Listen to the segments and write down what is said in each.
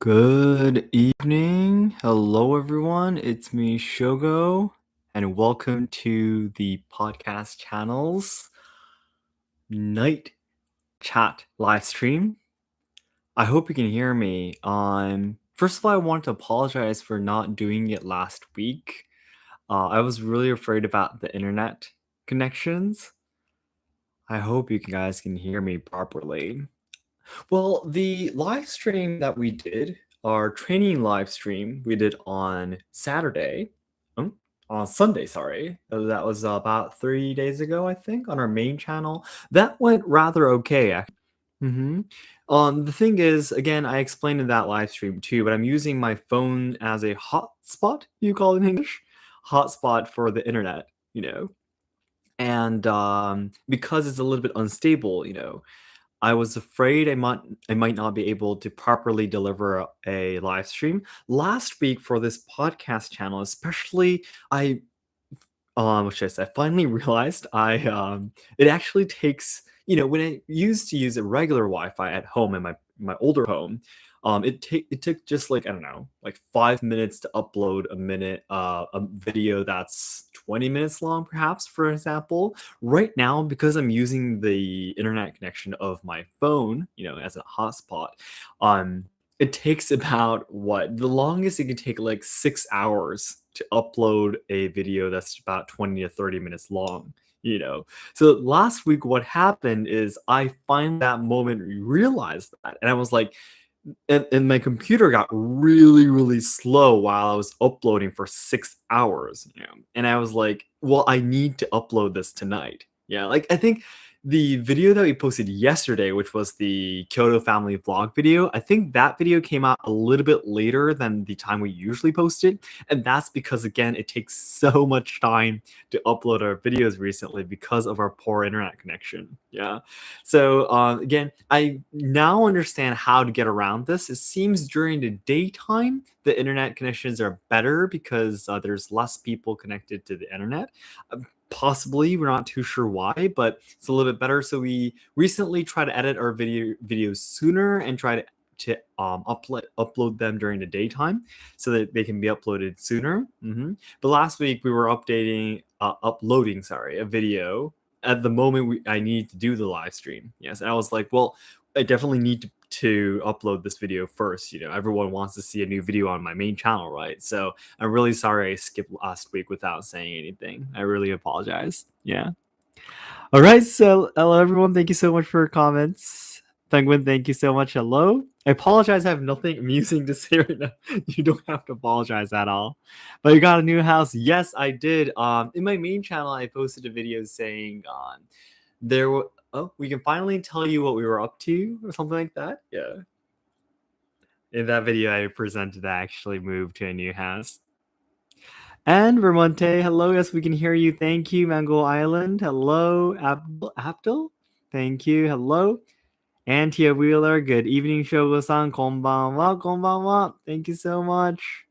Good evening. Hello, everyone. It's me, Shogo, and welcome to the podcast channel's night chat live stream. I hope you can hear me. First of all, I want to apologize for not doing it last week. I was really afraid about the internet connections. I hope you guys can hear me properly. Well, the live stream that we did, our training live stream, we did on Saturday, on Sunday, sorry. That was about 3 days ago, I think, on our main channel. That went rather okay. Mm-hmm. The thing is, again, I explained in that live stream too, but I'm using my phone as a hotspot, you call it in English, hotspot for the internet, you know. And because it's a little bit unstable, I was afraid I might not be able to properly deliver a live stream. Last week for this podcast channel, especially, what should I say? I finally realized it actually takes, when I used to use a regular Wi-Fi at home in my older home, it took just like, I don't know, like 5 minutes to upload a video that's 20 minutes long, perhaps, for example. Right now, because I'm using the internet connection of my phone, as a hotspot, um, it takes about what the longest it can take like 6 hours to upload a video that's about 20 to 30 minutes long. So last week what happened is I find that moment realized that, and I was like, and my computer got really, really slow while I was uploading for 6 hours, and I was like, well, I need to upload this tonight. Yeah, like I think the video that we posted yesterday, which was the Kyoto family vlog video, I think that video came out a little bit later than the time we usually post it. And that's because, again, it takes so much time to upload our videos recently because of our poor internet connection. Yeah. So, again, I now understand how to get around this. It seems during the daytime, the internet connections are better because there's less people connected to the internet. Possibly, we're not too sure why, but it's a little bit better. So we recently tried to edit our videos sooner and try to upload them during the daytime so that they can be uploaded sooner. But last week we were uploading, sorry, a video at the moment I needed to do the live stream. Yes, and I was like, well, I definitely need to upload this video first. Everyone wants to see a new video on my main channel, right? So I'm really sorry I skipped last week without saying anything. I really apologize. Yeah. All right. So hello everyone. Thank you so much for your comments. Penguin, thank you so much. Hello. I apologize. I have nothing amusing to say right now. You don't have to apologize at all. But you got a new house. Yes, I did. In my main channel, I posted a video saying we can finally tell you what we were up to or something like that. Yeah. In that video, I presented I actually moved to a new house. And Vermonte, hello. Yes, we can hear you. Thank you. Mango Island, hello. Abdul, thank you. Hello. Antia Wheeler, good evening. Shogo-san, konbanwa, konbanwa. Thank you so much.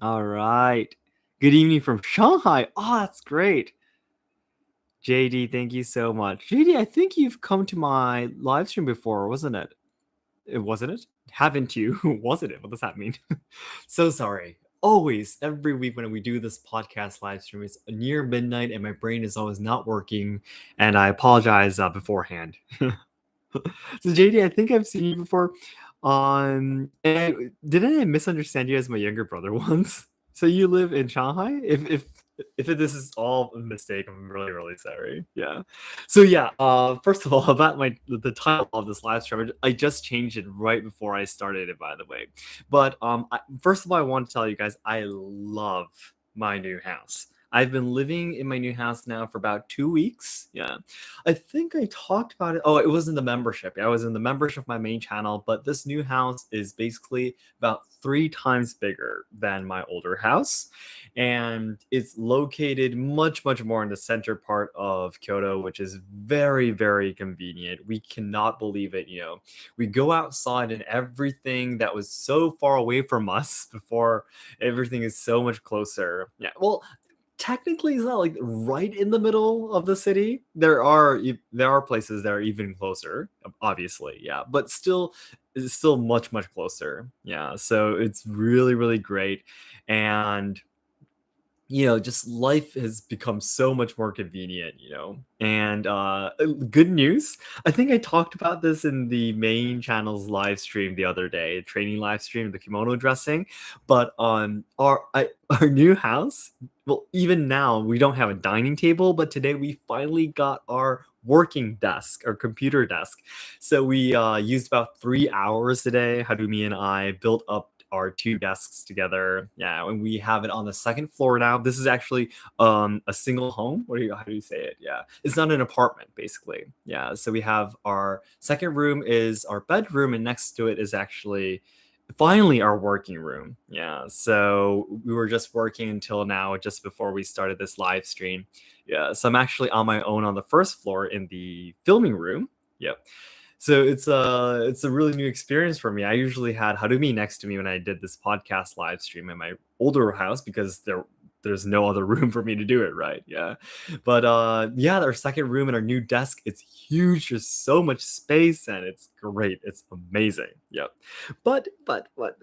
All right. Good evening from Shanghai. Oh, that's great. JD, thank you so much. JD, I think you've come to my live stream before, wasn't it? It wasn't it? Haven't you? Wasn't it? What does that mean? So sorry. Always, every week when we do this podcast live stream, it's near midnight and my brain is always not working, and I apologize beforehand. So JD, I think I've seen you before. Didn't I misunderstand you as my younger brother once? So you live in Shanghai? If this is all a mistake, I'm really, really sorry. Yeah. So yeah, first of all, about the title of this live stream, I just changed it right before I started it, by the way. But first of all, I want to tell you guys, I love my new house. I've been living in my new house now for about 2 weeks. Yeah. I think I talked about it. Oh, it was in the membership. I was in the membership of my main channel, but this new house is basically about 3 times bigger than my older house. And it's located much, much more in the center part of Kyoto, which is very, very convenient. We cannot believe it. We go outside and everything that was so far away from us before, everything is so much closer. Yeah. Well, technically it's not like right in the middle of the city. There are places that are even closer, obviously, yeah, but still, it's still much closer. Yeah, so it's really great, and just life has become so much more convenient, And good news, I think I talked about this in the main channel's live stream the other day, training live stream, the kimono dressing. But our new house, well, even now we don't have a dining table, but today we finally got our working desk, our computer desk. So we used about 3 hours today. Hadumi and I built up our two desks together. Yeah, and we have it on the second floor now. This is actually a single home. How do you say it? Yeah. It's not an apartment, basically. Yeah. So we have our second room is our bedroom, and next to it is actually finally our working room. Yeah. So we were just working until now, just before we started this live stream. Yeah. So I'm actually on my own on the first floor in the filming room. Yep. So it's a really new experience for me. I usually had Harumi next to me when I did this podcast live stream in my older house because there's no other room for me to do it, right? Yeah. But yeah, our second room and our new desk, it's huge. There's so much space and it's great. It's amazing. Yep. But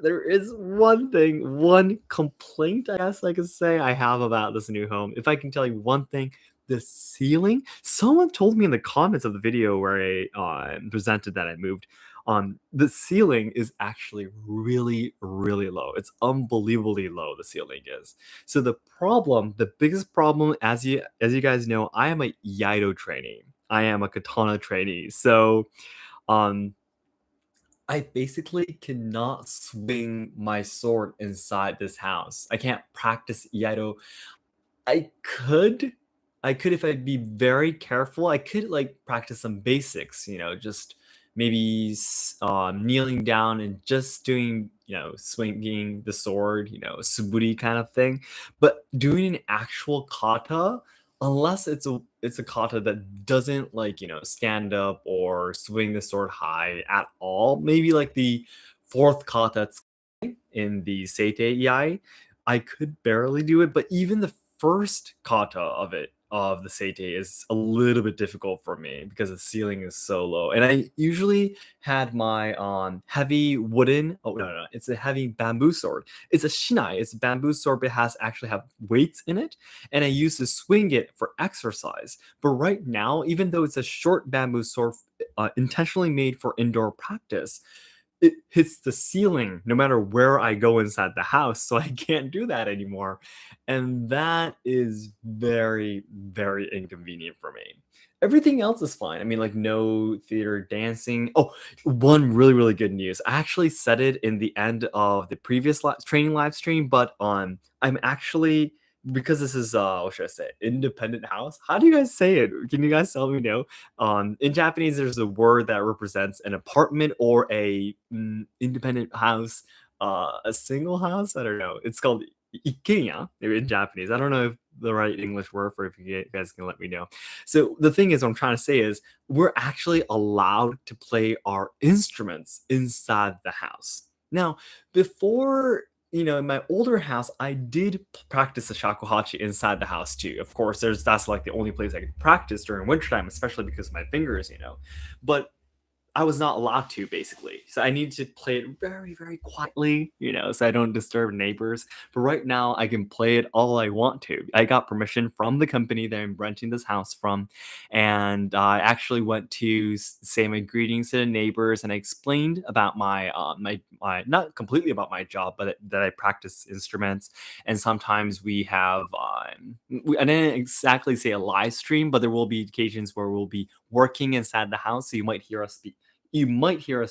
there is one thing, one complaint I guess I could say I have about this new home. If I can tell you one thing, the ceiling. Someone told me in the comments of the video where I presented that I moved. The ceiling is actually really low. It's unbelievably low. The ceiling is. So the biggest problem, as you guys know, I am a Iaido trainee. I am a Katana trainee. So um, I basically cannot swing my sword inside this house. I can't practice Iaido. I could. I could if I'd be very careful. I could like practice some basics, just maybe kneeling down and just doing, swinging the sword, suburi kind of thing. But doing an actual kata, unless it's a kata that doesn't like, stand up or swing the sword high at all, maybe like the fourth kata in the Seitei Iai, I could barely do it, but even the first kata of the Seitei is a little bit difficult for me because the ceiling is so low. And I usually had my heavy wooden, oh no, it's a heavy bamboo sword. It's a shinai, it's a bamboo sword, but it has actually have weights in it. And I used to swing it for exercise. But right now, even though it's a short bamboo sword intentionally made for indoor practice, it hits the ceiling no matter where I go inside the house, so I can't do that anymore. And that is very inconvenient for me. Everything else is fine. I mean, like no theater dancing. Oh, one really good news. I actually said it in the end of the previous training live stream, but I'm actually, because this is what should I say, independent house. How do you guys say it? Can you guys tell me? No, in Japanese, there's a word that represents an apartment or a independent house, a single house. I don't know. It's called Ikea in Japanese. I don't know if the right English word for it, if you guys can let me know. So the thing is, what I'm trying to say is, we're actually allowed to play our instruments inside the house. Now, before, in my older house, I did practice the shakuhachi inside the house too. Of course, that's like the only place I could practice during wintertime, especially because of my fingers, But I was not allowed to, basically. So I need to play it very quietly, so I don't disturb neighbors. But right now, I can play it all I want to. I got permission from the company that I'm renting this house from, and I actually went to say my greetings to the neighbors, and I explained about my not completely about my job, but that I practice instruments, and sometimes we have I didn't exactly say a live stream, but there will be occasions where we'll be working inside the house, so you might hear us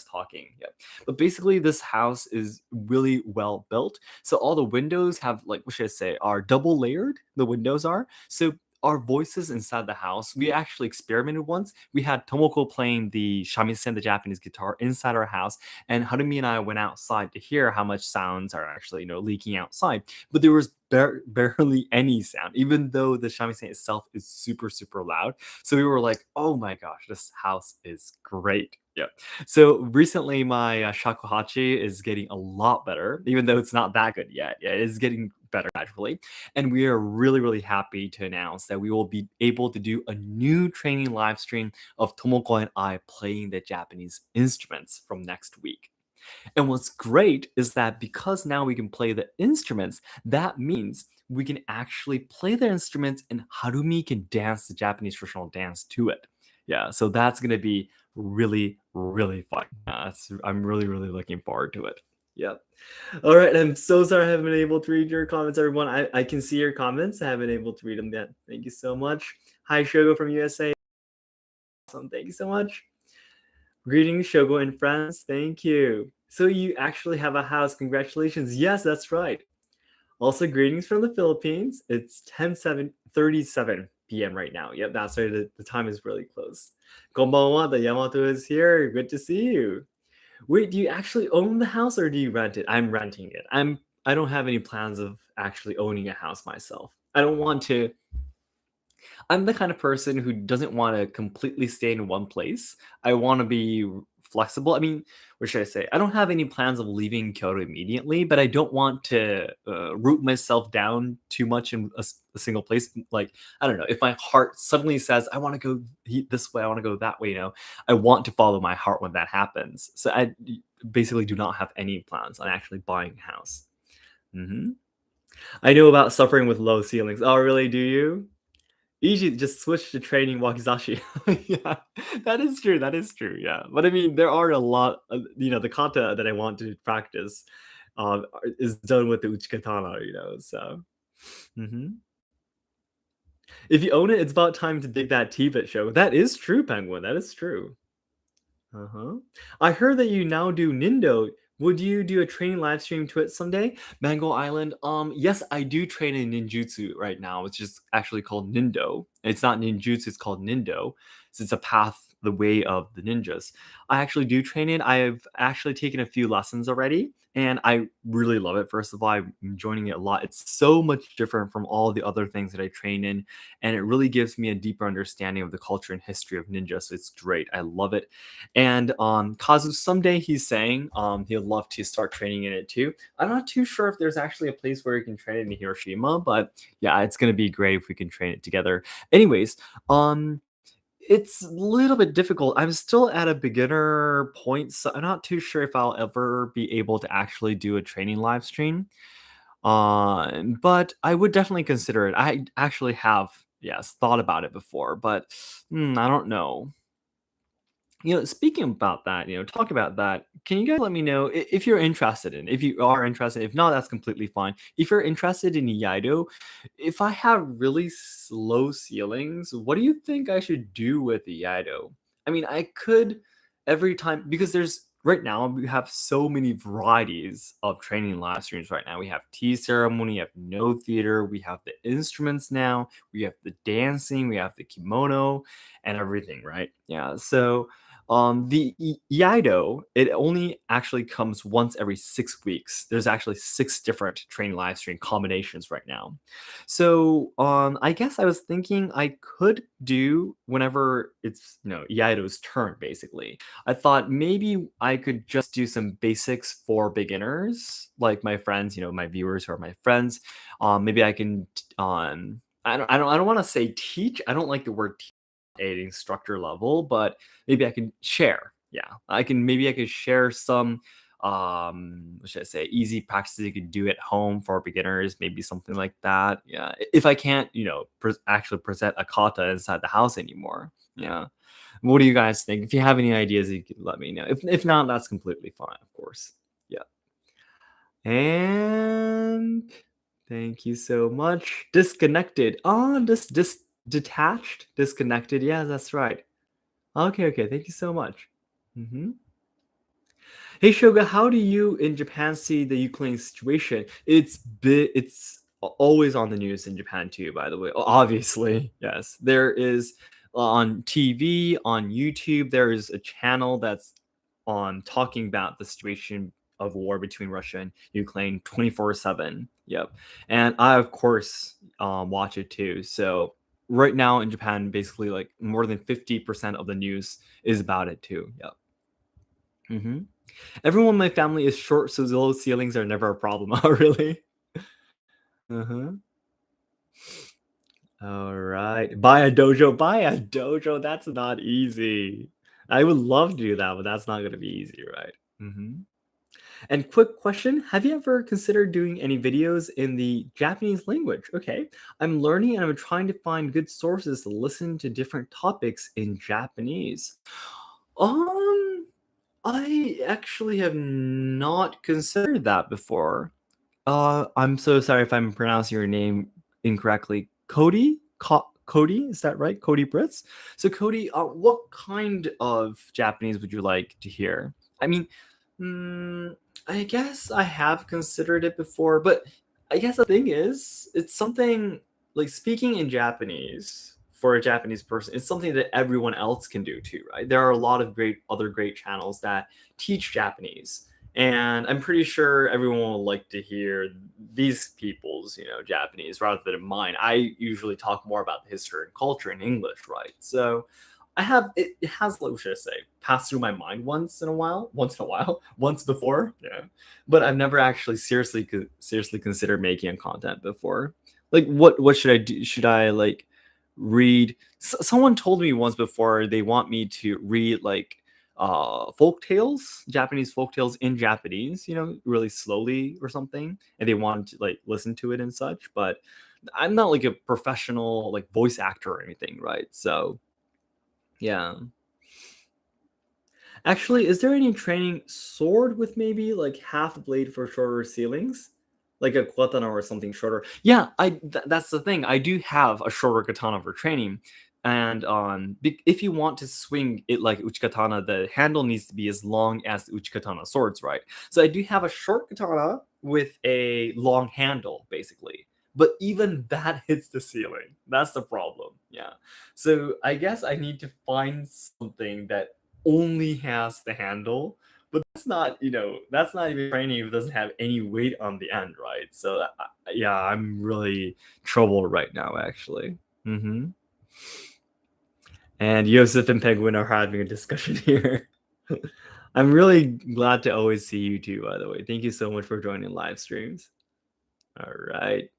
talking. Yeah. But basically, this house is really well built. So all the windows have, like, what should I say, are double layered. The windows are. So our voices inside the house, we actually experimented once. We had Tomoko playing the shamisen, the Japanese guitar, inside our house, and Harumi and I went outside to hear how much sounds are actually, leaking outside. But there was barely any sound, even though the shamisen itself is super loud. So we were like, oh my gosh, this house is great. Yeah. So recently, my shakuhachi is getting a lot better, even though it's not that good yet. Yeah, it's getting better naturally. And we are really, really happy to announce that we will be able to do a new training live stream of Tomoko and I playing the Japanese instruments from next week. And what's great is that because now we can play the instruments, that means we can actually play the instruments and Harumi can dance the Japanese traditional dance to it. Yeah, so that's gonna be really, really fun. I'm really, really looking forward to it. Yep. All right, I'm so sorry I haven't been able to read your comments, everyone. I can see your comments. I haven't been able to read them yet. Thank you so much. Hi, Shogo from USA. Awesome. Thank you so much. Greetings, Shogo and friends. Thank you. So you actually have a house. Congratulations. Yes, that's right. Also, greetings from the Philippines. It's 10:37 p.m. right now. Yep, that's right. The time is really close. Konbanwa, the Yamato is here. Good to see you. Wait, do you actually own the house or do you rent it? I'm renting it. I don't have any plans of actually owning a house myself. I don't want to I'm the kind of person who doesn't want to completely stay in one place. I want to be flexible. I mean, what should I say? I don't have any plans of leaving Kyoto immediately, but I don't want to root myself down too much in a single place. Like, I don't know, if my heart suddenly says, I want to go this way, I want to go that way, I want to follow my heart when that happens. So I basically do not have any plans on actually buying a house. hmm I know about suffering with low ceilings. Oh, really? Do you? Easy, just switch to training wakizashi. Yeah, that is true. That is true. Yeah, but I mean, there are a lot. The kata that I want to practice, is done with the uchikatana. So mhm. If you own it, it's about time to dig that T-bit show. That is true, Penguin. That is true. Uh-huh. I heard that you now do Nindo. Would you do a training live stream to it someday? Mango Island. Yes, I do train in ninjutsu right now. It's just actually called Nindo. It's not ninjutsu, it's called Nindo. So it's a path, the way of the ninjas. I actually do train it. I've actually taken a few lessons already, and I really love it. First of all, I'm enjoying it a lot. It's so much different from all the other things that I train in, and it really gives me a deeper understanding of the culture and history of ninja. So it's great. I love it. And Kazu, someday he's saying he'd love to start training in it too. I'm not too sure if there's actually a place where you can train it in Hiroshima, but yeah, it's gonna be great if we can train it together. Anyways, um, it's a little bit difficult. I'm still at a beginner point, so I'm not too sure if I'll ever be able to actually do a training live stream. But I would definitely consider it. I actually have, yes, thought about it before, but I don't know. Speaking about that, talk about that. Can you guys let me know if you're interested in? If you are interested, if not, that's completely fine. If you're interested in Iaido, if I have really slow ceilings, what do you think I should do with Iaido? I mean, I could every time because there's right now we have so many varieties of training live streams right now. We have tea ceremony, we have no theater, we have the instruments now, we have the dancing, we have the kimono and everything, right? Yeah. So the Iaido, it only actually comes once every 6 weeks. There's actually six different train live stream combinations right now. So I guess I was thinking I could do whenever it's Iaido's turn, basically. I thought maybe I could just do some basics for beginners, like my friends, my viewers who are my friends. Maybe I can I don't want to say teach. I don't like the word teach at an instructor level, but maybe I can share. Yeah, maybe I could share some what should I say, easy practices you could do at home for beginners, maybe something like that. Yeah, if I can't, actually present a kata inside the house anymore. Yeah. What do you guys think? If you have any ideas, you could let me know. If not, that's completely fine, of course. Yeah. And thank you so much. Disconnected. Oh, detached, disconnected. Yeah, that's right. Okay, okay. Thank you so much. hmm Hey Shoga, how do you in Japan see the Ukraine situation? It's always on the news in Japan too, by the way. Obviously, yes. There is on TV, on YouTube, there is a channel that's on talking about the situation of war between Russia and Ukraine 24/7. Yep. And I of course watch it too. So right now in Japan, basically like more than 50% of the news is about it too. Yep. hmm Everyone in my family is short, so low ceilings are never a problem. Oh, really? Uh-huh. All right. Buy a dojo. Buy a dojo. That's not easy. I would love to do that, but that's not going to be easy, right? Hmm. And quick question, have you ever considered doing any videos in the Japanese language? Okay. I'm learning and I'm trying to find good sources to listen to different topics in Japanese. Um, I actually have not considered that before. I'm so sorry if I'm pronouncing your name incorrectly. Cody, is that right? Cody Brits. So, Cody, what kind of Japanese would you like to hear? I mean, mm, I guess I have considered it before, but I guess the thing is, it's something like speaking in Japanese for a Japanese person. It's something that everyone else can do too, right? There are a lot of great channels that teach Japanese, and I'm pretty sure everyone will like to hear these people's, Japanese rather than mine. I usually talk more about the history and culture in English, right? So it has, what should I say, passed through my mind once before, yeah. But I've never actually seriously considered making a content before. Like, what should I do? Should I like read? Someone told me once before they want me to read like folk tales, Japanese folk tales in Japanese, really slowly or something, and they wanted to like listen to it and such. But I'm not like a professional like voice actor or anything, right? So yeah. Actually, is there any training sword with maybe like half a blade for shorter ceilings? Like a katana or something shorter. Yeah, that's the thing. I do have a shorter katana for training. And if you want to swing it like uchikatana, the handle needs to be as long as the uchikatana swords, right? So I do have a short katana with a long handle, basically. But even that hits the ceiling. That's the problem. Yeah. So I guess I need to find something that only has the handle, but that's not even training if it doesn't have any weight on the end, right? So yeah, I'm really troubled right now, actually. Hmm. And Yosef and Penguin are having a discussion here. I'm really glad to always see you too, by the way. Thank you so much for joining live streams. All right.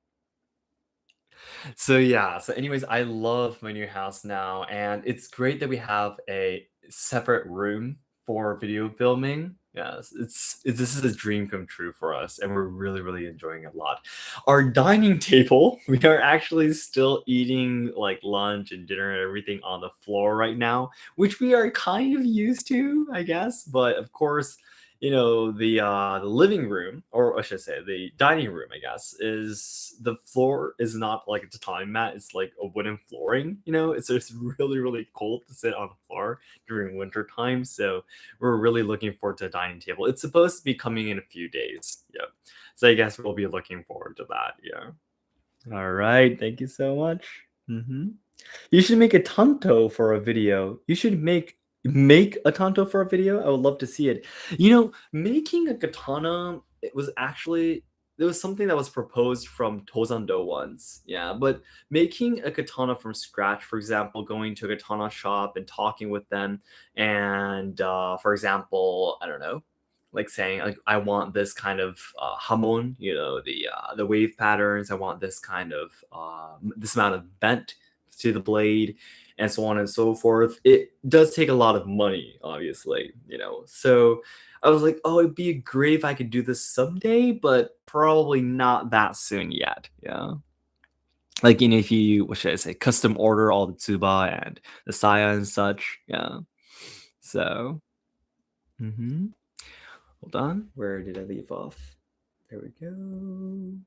So yeah, so anyways, I love my new house now, and it's great that we have a separate room for video filming. Yes, this is a dream come true for us, and we're really enjoying it a lot. Our dining table, we are actually still eating like lunch and dinner and everything on the floor right now, which we are kind of used to, I guess. But of course, the living room, or I should say the dining room, I guess, is the floor is not like a tatami mat, it's like a wooden flooring. It's just really cold to sit on the floor during winter time. So we're really looking forward to a dining table. It's supposed to be coming in a few days. Yeah. So I guess we'll be looking forward to that. Yeah. All right, thank you so much. Hmm. You should make a tanto for a video. You should make a tanto for a video. I would love to see it. Making a katana, it was something that was proposed from Tozando once. Yeah, but making a katana from scratch, for example, going to a katana shop and talking with them, and for example, I don't know, like saying like I want this kind of hamon, the wave patterns. I want this kind of this amount of bent to the blade, and so on and so forth. It does take a lot of money, obviously. So I was like, oh, it'd be great if I could do this someday, but probably not that soon yet. Yeah. Like, if you, what should I say, custom order all the tsuba and the saya and such. Yeah. So, hmm, hold on. Where did I leave off? There we go.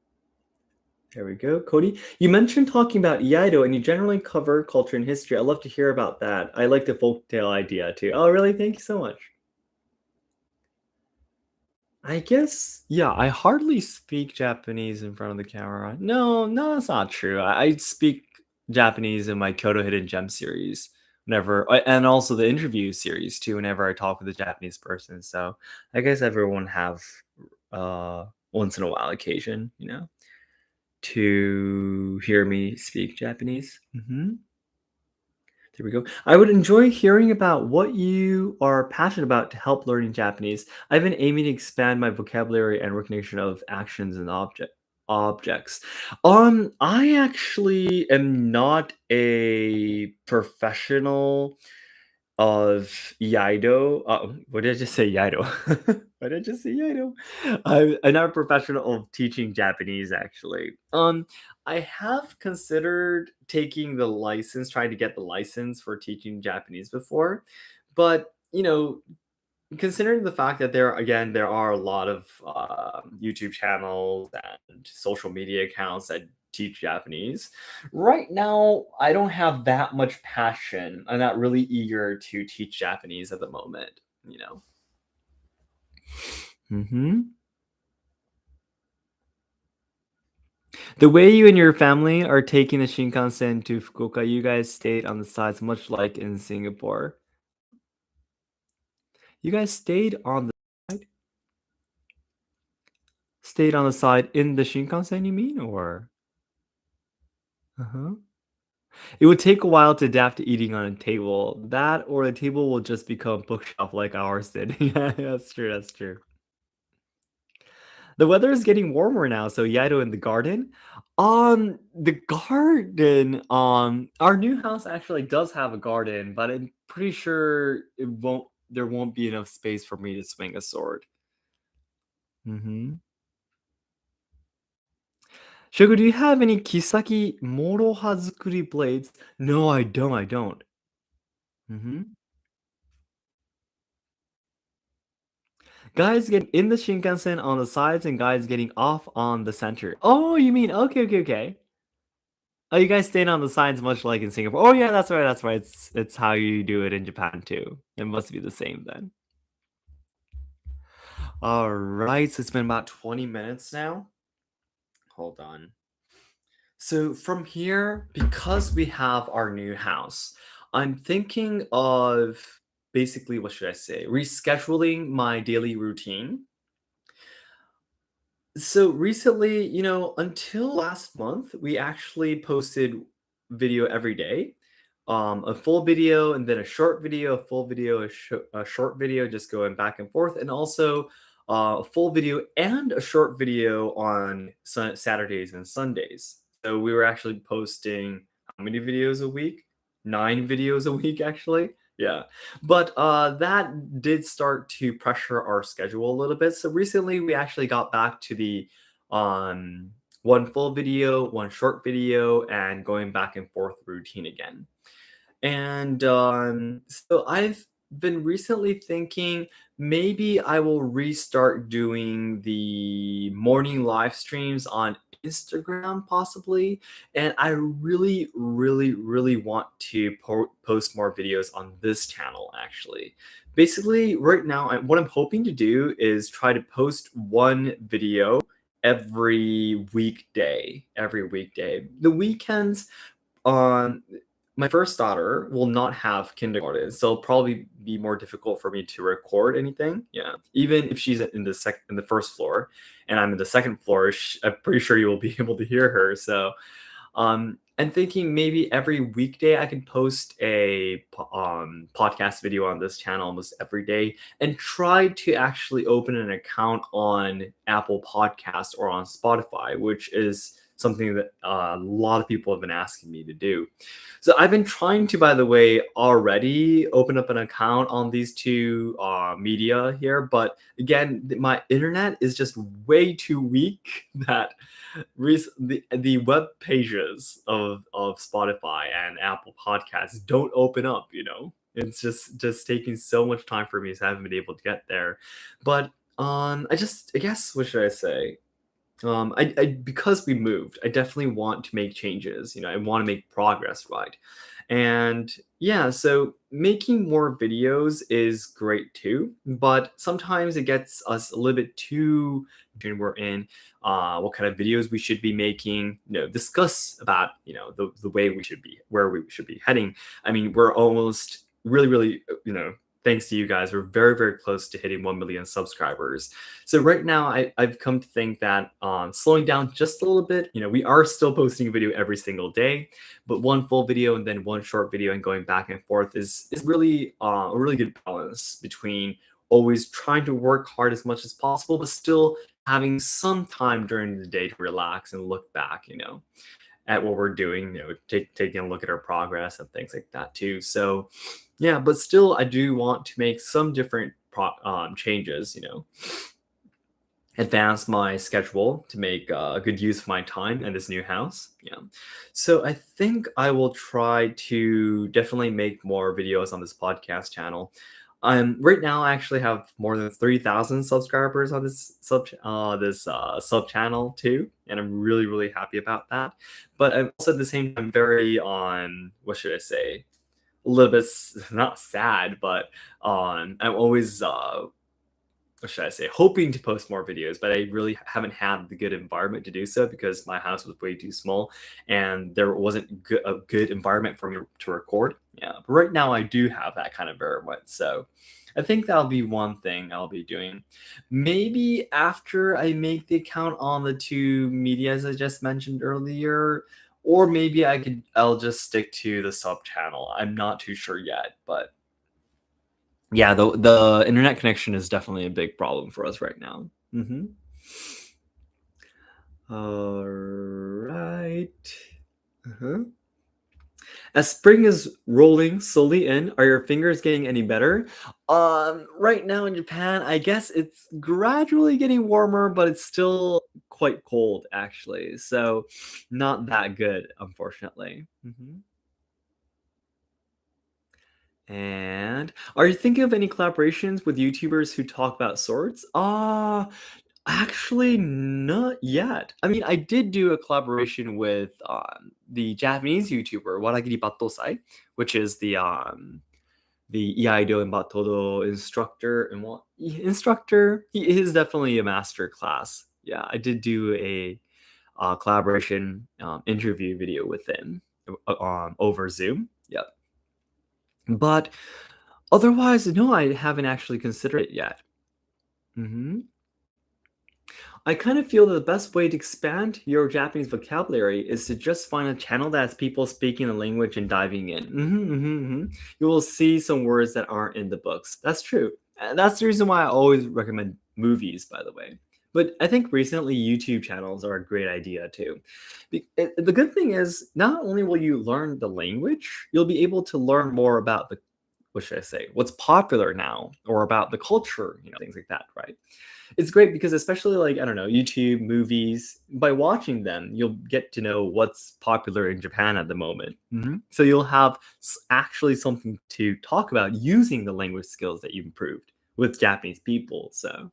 There we go. Cody, you mentioned talking about Iaido and you generally cover culture and history. I'd love to hear about that. I like the folktale idea too. Oh, really? Thank you so much. I guess, yeah, I hardly speak Japanese in front of the camera. No, no, that's not true. I speak Japanese in my Kyoto Hidden Gem series and also the interview series too, whenever I talk with a Japanese person. So I guess everyone have once in a while occasion, to hear me speak Japanese. There we go. I would enjoy hearing about what you are passionate about to help learning Japanese. I've been aiming to expand my vocabulary and recognition of actions and objects. I actually am not a professional of Iaido. What did I just say? Iaido. What did I just say? Iaido. I'm not a professional of teaching Japanese, actually. I have considered taking the license, trying to get the license for teaching Japanese before, but considering the fact that there are a lot of YouTube channels and social media accounts that teach Japanese. Right now, I don't have that much passion. I'm not really eager to teach Japanese at the moment. You know. hmm The way you and your family are taking the Shinkansen to Fukuoka, you guys stayed on the sides, much like in Singapore. You guys side, stayed on the side in the Shinkansen. You mean, or? Uh huh. It would take a while to adapt to eating on a table. That or the table will just become bookshelf like ours did. Yeah, that's true. That's true. The weather is getting warmer now, so Yaido in the garden. The garden. Our new house actually does have a garden, but I'm pretty sure it won't. There won't be enough space for me to swing a sword. Mm-hmm. Shogo, do you have any Kisaki Moro Hazukuri blades? No, I don't. I don't. Mm-hmm. Guys getting in the Shinkansen on the sides and guys getting off on the center. Oh, you mean okay, okay, okay. Oh, you guys stand on the sides much like in Singapore. Oh yeah, that's right, that's right. It's how you do it in Japan too. It must be the same then. All right, so it's been about 20 minutes now. Hold on. So from here, because we have our new house, I'm thinking of basically what should I say? Rescheduling my daily routine. So recently, until last month, we actually posted video every day. A full video and then a short video, a full video, a short video, just going back and forth, and also a full video and a short video on Saturdays and Sundays. So we were actually posting how many videos a week? 9 videos a week, actually. Yeah. But that did start to pressure our schedule a little bit. So recently we actually got back to the um, one full video, one short video, and going back and forth routine again. And so I've been recently thinking maybe I will restart doing the morning live streams on Instagram, possibly. And I really, really, really want to post more videos on this channel, actually. Basically, right now, what I'm hoping to do is try to post one video every weekday. The weekends on my first daughter will not have kindergarten, so it'll probably be more difficult for me to record anything. Yeah, even if she's in the first floor, and I'm in the second floor, I'm pretty sure you will be able to hear her. So I'm thinking maybe every weekday I can post a podcast video on this channel almost every day, and try to actually open an account on Apple Podcast or on Spotify, which is something that a lot of people have been asking me to do. So I've been trying to, by the way, already open up an account on these two media here, but again, my internet is just way too weak that the web pages of Spotify and Apple Podcasts don't open up. It's just taking so much time for me, so I haven't been able to get there. But I guess what should I say? I because we moved, I definitely want to make changes. I want to make progress, right? And yeah, so making more videos is great too, but sometimes it gets us a little bit too we're in what kind of videos we should be making, discuss about, the way we should be, where we should be heading. I mean, we're almost really, really, thanks to you guys, we're very, very close to hitting 1 million subscribers. So right now, I've come to think that slowing down just a little bit, we are still posting a video every single day, but one full video and then one short video and going back and forth is really a really good balance between always trying to work hard as much as possible, but still having some time during the day to relax and look back, at what we're doing, taking a look at our progress and things like that too. So, yeah, but still, I do want to make some different changes, advance my schedule to make a good use of my time in this new house. Yeah. So I think I will try to definitely make more videos on this podcast channel. Right now I actually have more than 3,000 subscribers on this sub channel too, and I'm really really happy about that. But I'm also at the same time very on what should I say? A little bit not sad, but I'm always what should I say, hoping to post more videos, but I really haven't had the good environment to do so because my house was way too small and there wasn't a good environment for me to record. Yeah, but right now I do have that kind of environment. So I think that'll be one thing I'll be doing. Maybe after I make the account on the two medias I just mentioned earlier, or maybe I'll just stick to the sub channel. I'm not too sure yet, but yeah, the internet connection is definitely a big problem for us right now. All right. Uh-huh. As spring is rolling slowly in, are your fingers getting any better? Right now in Japan, I guess it's gradually getting warmer, but it's still quite cold actually. So not that good, unfortunately. And are you thinking of any collaborations with YouTubers who talk about swords? Actually, not yet. I mean, I did do a collaboration with the Japanese YouTuber Waragiri Battosai, which is the Iaido and Battodo instructor and what instructor. He is definitely a master class. Yeah, I did do a collaboration interview video with him over Zoom. Yep. But otherwise, no, I haven't actually considered it yet. I kind of feel that the best way to expand your Japanese vocabulary is to just find a channel that has people speaking the language and diving in. You will see some words that aren't in the books. That's true. That's the reason why I always recommend movies, by the way. But I think recently YouTube channels are a great idea too. The good thing is, not only will you learn the language, you'll be able to learn more about the what should I say, what's popular now, or about the culture, things like that, right? It's great because especially like I don't know, YouTube movies, by watching them you'll get to know what's popular in Japan at the moment. So you'll have actually something to talk about using the language skills that you've improved with Japanese people. So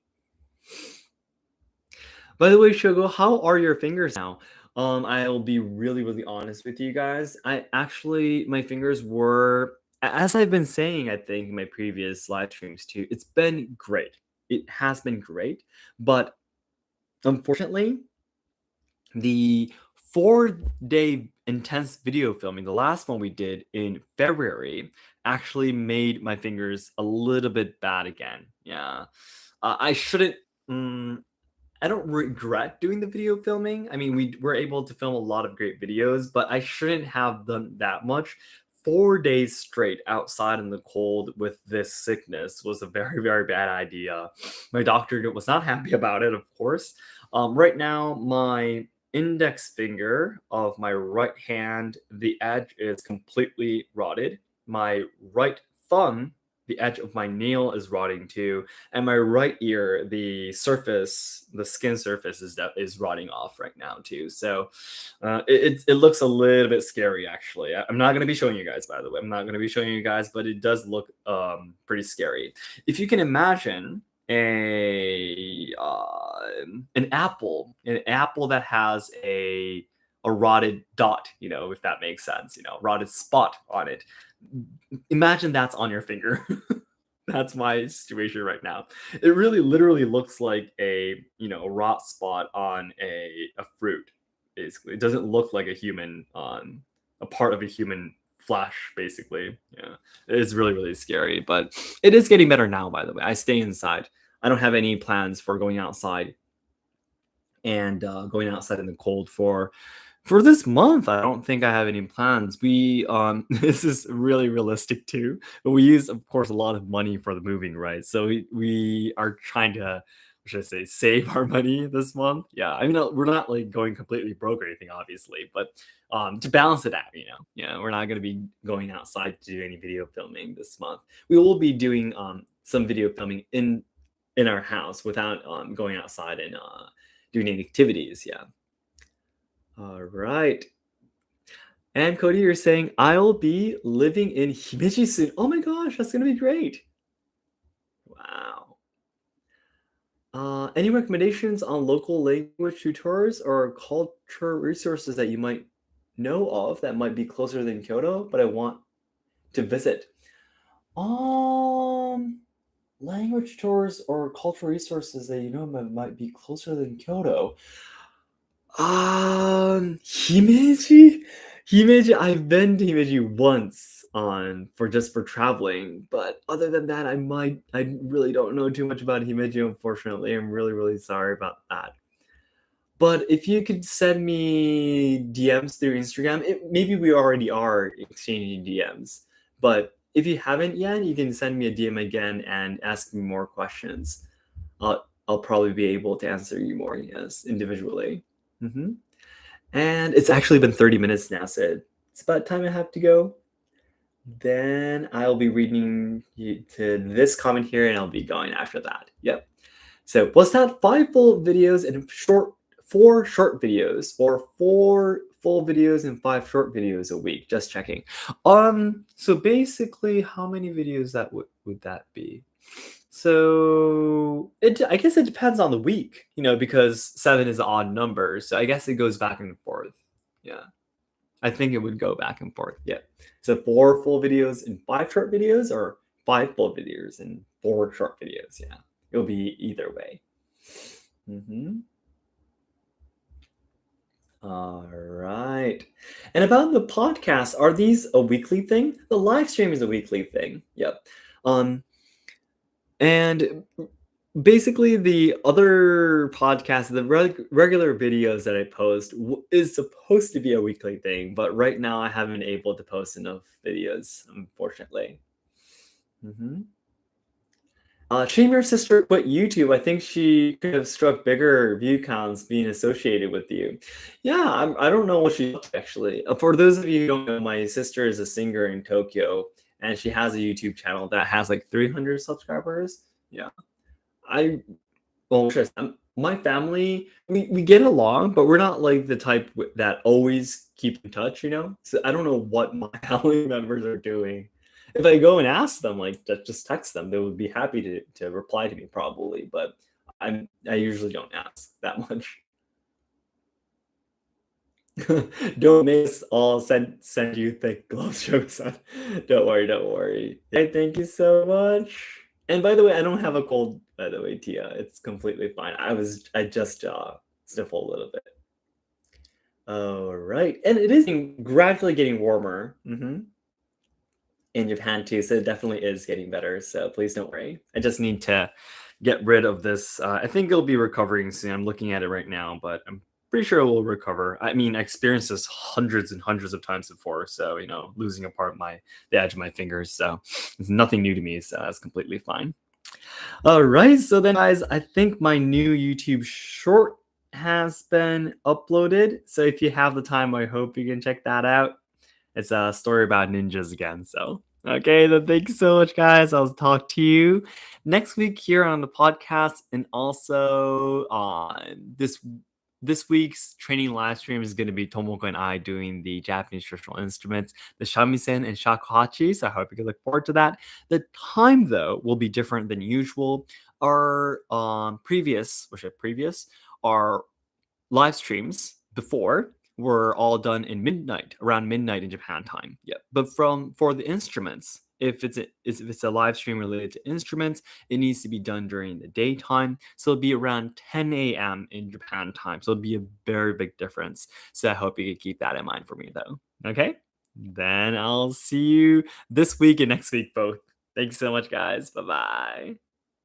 by the way, Shogo, how are your fingers now? I'll be really really honest with you guys. I actually, my fingers were, as I've been saying, I think in my previous live streams too, it's been great. It has been great, but unfortunately, the 4-day intense video filming, the last one we did in February, actually made my fingers a little bit bad again. Yeah. I shouldn't. mm, I don't regret doing the video filming. I mean, we were able to film a lot of great videos, but I shouldn't have done that much. 4 days straight outside in the cold with this sickness was a very, very bad idea. My doctor was not happy about it, of course. Right now, my index finger of my right hand, the edge is completely rotted. My right thumb, the edge of my nail is rotting too, and my right ear, the surface, the skin surface is rotting off right now too. So it looks a little bit scary actually. I'm not going to be showing you guys, by the way. I'm not going to be showing you guys, but it does look pretty scary. If you can imagine an apple that has a rotted dot, if that makes sense, rotted spot on it. Imagine that's on your finger. That's my situation right now. It really literally looks like a rot spot on a fruit. Basically, it doesn't look like a human on a part of a human flesh. Basically, yeah, it is really really scary. But it is getting better now. By the way, I stay inside. I don't have any plans for going outside and going outside in the cold for this month. I don't think I have any plans. We this is really realistic too, but we use of course a lot of money for the moving, right? So we are trying to, what should I say, save our money this month. Yeah, I mean, we're not like going completely broke or anything, obviously, but to balance it out, we're not going to be going outside to do any video filming this month. We will be doing some video filming in our house without going outside and doing any activities. Yeah. All right. And Cody, you're saying I'll be living in Himeji soon. Oh my gosh, that's gonna be great. Wow. Any recommendations on local language tutors or culture resources that you might know of that might be closer than Kyoto, but I want to visit? Um, Language tours or cultural resources that you know might be closer than Kyoto. Himeji? Himeji, I've been to Himeji once for traveling, but other than that, I really don't know too much about Himeji, unfortunately. I'm really, really sorry about that. But if you could send me DMs through Instagram, maybe we already are exchanging DMs. But if you haven't yet, you can send me a DM again and ask me more questions. I'll probably be able to answer you more, yes, individually. Hmm. And it's actually been 30 minutes now, so it's about time I have to go. Then I'll be reading to this comment here and I'll be going after that. Yep. So was that 5 full videos and four short videos or 4 full videos and 5 short videos a week? Just checking. So basically how many videos that would that be? So I guess it depends on the week, because 7 is an odd number. So I guess it goes back and forth. Yeah. I think it would go back and forth. Yeah. So 4 full videos and 5 short videos or 5 full videos and 4 short videos. Yeah. It'll be either way. All right. And about the podcast, are these a weekly thing? The live stream is a weekly thing. Yep. And basically the other podcast, the regular videos that I post is supposed to be a weekly thing, but right now I haven't been able to post enough videos, unfortunately. Shame your sister quit YouTube. I think she could have struck bigger view counts being associated with you. Yeah, I don't know what she actually. For those of you who don't know, my sister is a singer in Tokyo, and she has a YouTube channel that has like 300 subscribers. Yeah, I well, my family, we get along, but we're not like the type that always keep in touch, So I don't know what my family members are doing. If I go and ask them, like just text them, they would be happy to reply to me probably, but I usually don't ask that much. Don't make us all send you thick gloves, Joe-san. Don't worry, don't worry. Hey, thank you so much. And by the way, I don't have a cold, by the way, Tia. It's completely fine. I just sniffle a little bit. All right. And it is gradually getting warmer. In Japan too, so it definitely is getting better. So please don't worry. I just need to get rid of this. I think it'll be recovering soon. I'm looking at it right now, but I'm pretty sure it will recover. I mean, I experienced this hundreds and hundreds of times before, so losing apart the edge of my fingers. So it's nothing new to me. So that's completely fine. All right, so then, guys, I think my new YouTube short has been uploaded. So if you have the time, I hope you can check that out. It's a story about ninjas again. So, okay, then thank you so much, guys. I'll talk to you next week here on the podcast, and also on this week's training live stream is going to be Tomoko and I doing the Japanese traditional instruments, the shamisen and shakuhachi. So I hope you can look forward to that. The time, though, will be different than usual. Our our live streams before were all done around midnight in Japan time. Yep. But for the instruments, if it's a live stream related to instruments, it needs to be done during the daytime. So it'll be around 10 a.m. in Japan time. So it'll be a very big difference. So I hope you can keep that in mind for me, though. Okay. Then I'll see you this week and next week both. Thanks so much, guys. Bye bye.